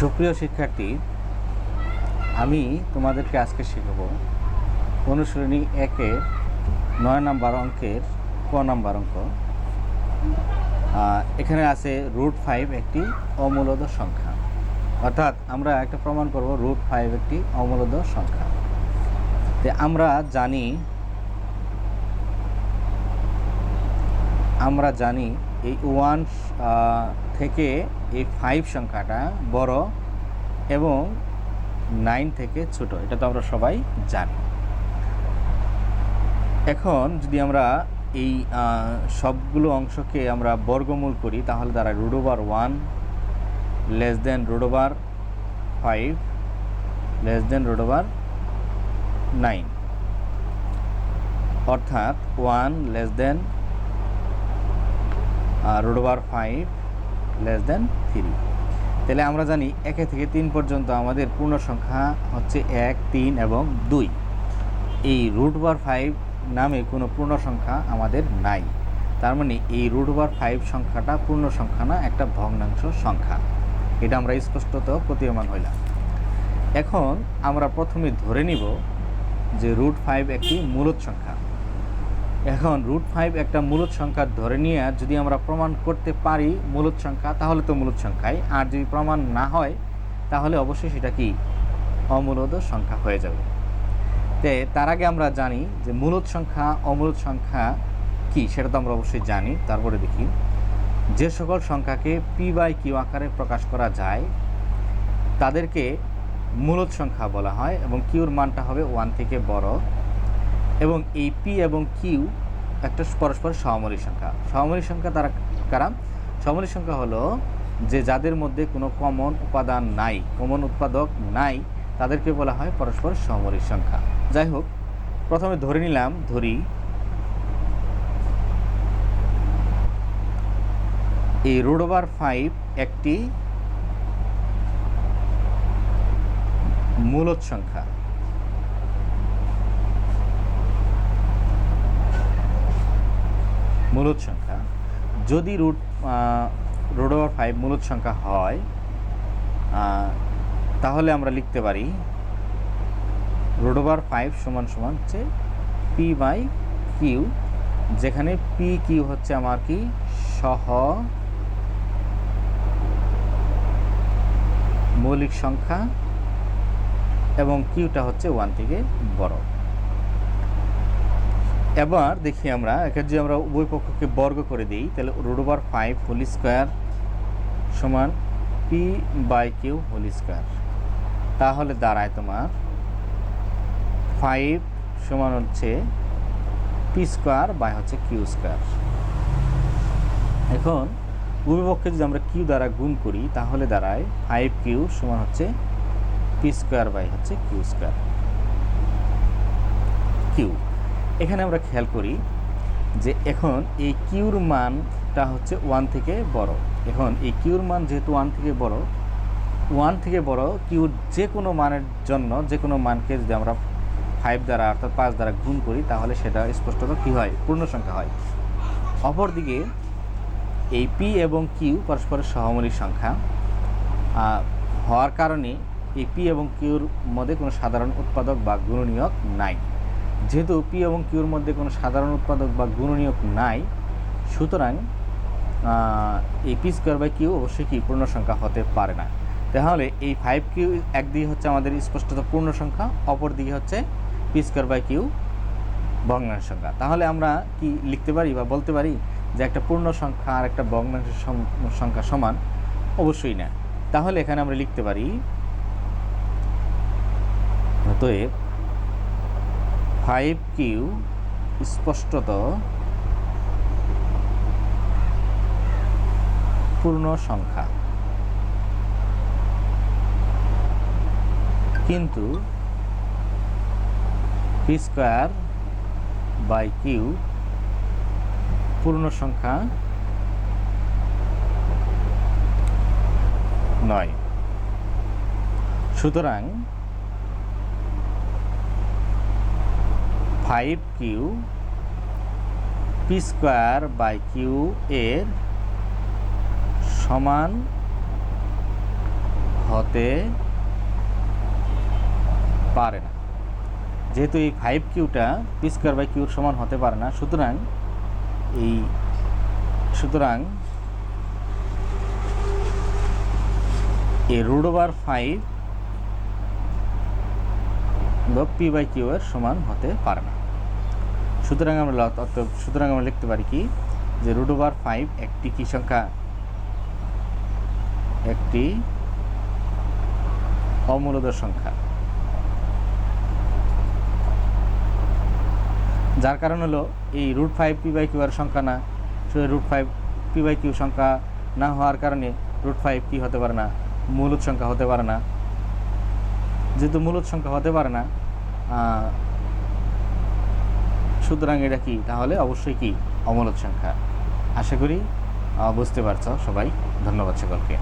সুপ্রিয় শিক্ষার্থী, আমি তোমাদেরকে আজকে শেখাব অনুশীলনী 1-এর 9 নম্বর অঙ্কের ক নম্বর অঙ্ক। এখানে আছে √5 একটি অমূলদ সংখ্যা, অর্থাৎ আমরা একটা প্রমাণ করব √5 একটি অমূলদ সংখ্যা। তো আমরা জানি এই 1 থেকে এই 5 সংখ্যাটা বড় এবং 9 থেকে ছোট, এটা তো আমরা সবাই জানি। এখন যদি আমরা এই সবগুলো অংশকে আমরা বর্গমূল করি তাহলে দাঁড়ায় √1 লেস দেন √5 লেস দেন √9, অর্থাৎ 1 লেস দেন √5 লেস দেন 3। তাহলে আমরা জানি 1 থেকে 3 পর্যন্ত আমাদের পূর্ণ সংখ্যা হচ্ছে 1, 3 এবং 2। এই √5 নামে কোনো পূর্ণ সংখ্যা আমাদের নাই। তার মানে এই √5 সংখ্যাটা পূর্ণ সংখ্যা না, একটা ভগ্নাংশ সংখ্যা। এটা আমরা স্পষ্টত প্রতীয়মান হইলাম। এখন আমরা প্রথমে ধরে নিব যে √5 একটি মূলদ সংখ্যা। এখন √5 একটা মূলদ সংখ্যা ধরে নিয়ে যদি আমরা প্রমাণ করতে পারি মূলদ সংখ্যা, তাহলে তো মূলদ সংখ্যাই। আর যদি প্রমাণ না হয় তাহলে অবশ্যই সেটা কি অমূলদ সংখ্যা হয়ে যাবে। তার আগে আমরা জানি যে মূলদ সংখ্যা অমূলদ সংখ্যা কি, সেটা তো আমরা অবশ্যই জানি। তারপরে দেখি যে সকল সংখ্যাকে p/q আকারে প্রকাশ করা যায় তাদেরকে মূলদ সংখ্যা বলা হয় এবং কিউর মানটা হবে 1 থেকে বড়। এবং এই p এবং q একটা পরস্পর সহমৌলিক সংখ্যা। সহমৌলিক সংখ্যা তারা কারা? সহমৌলিক সংখ্যা হলো যে যাদের মধ্যে কোনো কমন উপাদান নাই, কমন উৎপাদক নাই, তাদেরকে বলা হয় পরস্পর সহমৌলিক সংখ্যা। যাই হোক, প্রথমে ধরে নিলাম, এই √5 একটি মূলদ সংখ্যা। মূলদ সংখ্যা যদি √5 মূলদ সংখ্যা হয় তাহলে আমরা লিখতে পারি √5 সমান সমান হচ্ছে p/q, যেখানে p/q হচ্ছে আমার কি সহমৌলিক সংখ্যা এবং কিউটা হচ্ছে 1 থেকে বড়। এবার দেখি আমরা এখানে যদি আমরা উভয় পক্ষকে বর্গ করে দিই তাহলে √5 হোল স্কয়ার সমান p/q হোল স্কয়ার, তাহলে দাঁড়ায় তোমার 5 সমান হচ্ছে p² বাই হচ্ছে q²। এখন উভয় পক্ষে যদি আমরা q দ্বারা গুণ করি তাহলে দাঁড়ায় 5q সমান হচ্ছে p² বাই হচ্ছে q²। q এখানে আমরা খেয়াল করি যে এখন এই কিউর মানটা হচ্ছে 1 থেকে বড়। এখন এই কিউর মান যেহেতু 1 থেকে বড়, কিউর যে কোনো মানের জন্য যে কোনো মানকে যদি আমরা 5 দ্বারা অর্থাৎ 5 দ্বারা গুণ করি তাহলে সেটা স্পষ্টত কী হয়? পূর্ণ সংখ্যা হয়। অপরদিকে এই p এবং q পরস্পরের সহমৌলিক সংখ্যা হওয়ার কারণে এই p এবং qর মধ্যে কোনো সাধারণ উৎপাদক বা গুণনীয়ক নাই। যেহেতু p এবং qর মধ্যে কোনো সাধারণ উৎপাদক বা গুণনীয়ক নাই, সুতরাং এই p²/q অবশ্যই কি পূর্ণ সংখ্যা হতে পারে না। তাহলে এই 5q একদিকে হচ্ছে আমাদের স্পষ্টত পূর্ণ সংখ্যা, অপর দিকে হচ্ছে p²/q ভগ্নাংশ সংখ্যা। তাহলে আমরা কি লিখতে পারি বা বলতে পারি যে একটা পূর্ণ সংখ্যা আর একটা ভগ্নাংশ সংখ্যা সমান? অবশ্যই না। তাহলে এখানে আমরা লিখতে পারি অতএব 5q স্পষ্টত পূর্ণ সংখ্যা, কিন্তু p²/q পূর্ণ সংখ্যা নয়। সুতরাং 5q p²/q এর সমান হতে পারে না। যেহেতু এই 5q-টা পি স্কয়ার বাই কিউর সমান হতে পারে না, সুতরাং এই root over 5 P by Q এর সমান হতে পারে না। সুতরাং আমরা লিখতে পারি কি, যে রুট ওভার 5 একটি কি সংখ্যা, একটি অমূলদ সংখ্যা, যার কারণ হলো এই রুট 5 পি বাই কিউ এর সংখ্যা না, রুট 5 পি বাই কিউ সংখ্যা না হওয়ার কারণে রুট 5 কি হতে পারে না, মূলদ সংখ্যা হতে পারে না। যেহেতু মূলদ সংখ্যা হতে পারে না, সুতরাং এটা কি, তাহলে অবশ্যই কি অমূলদ সংখ্যা। আশা করি বুঝতে পারছো সবাই। ধন্যবাদ সকলকে।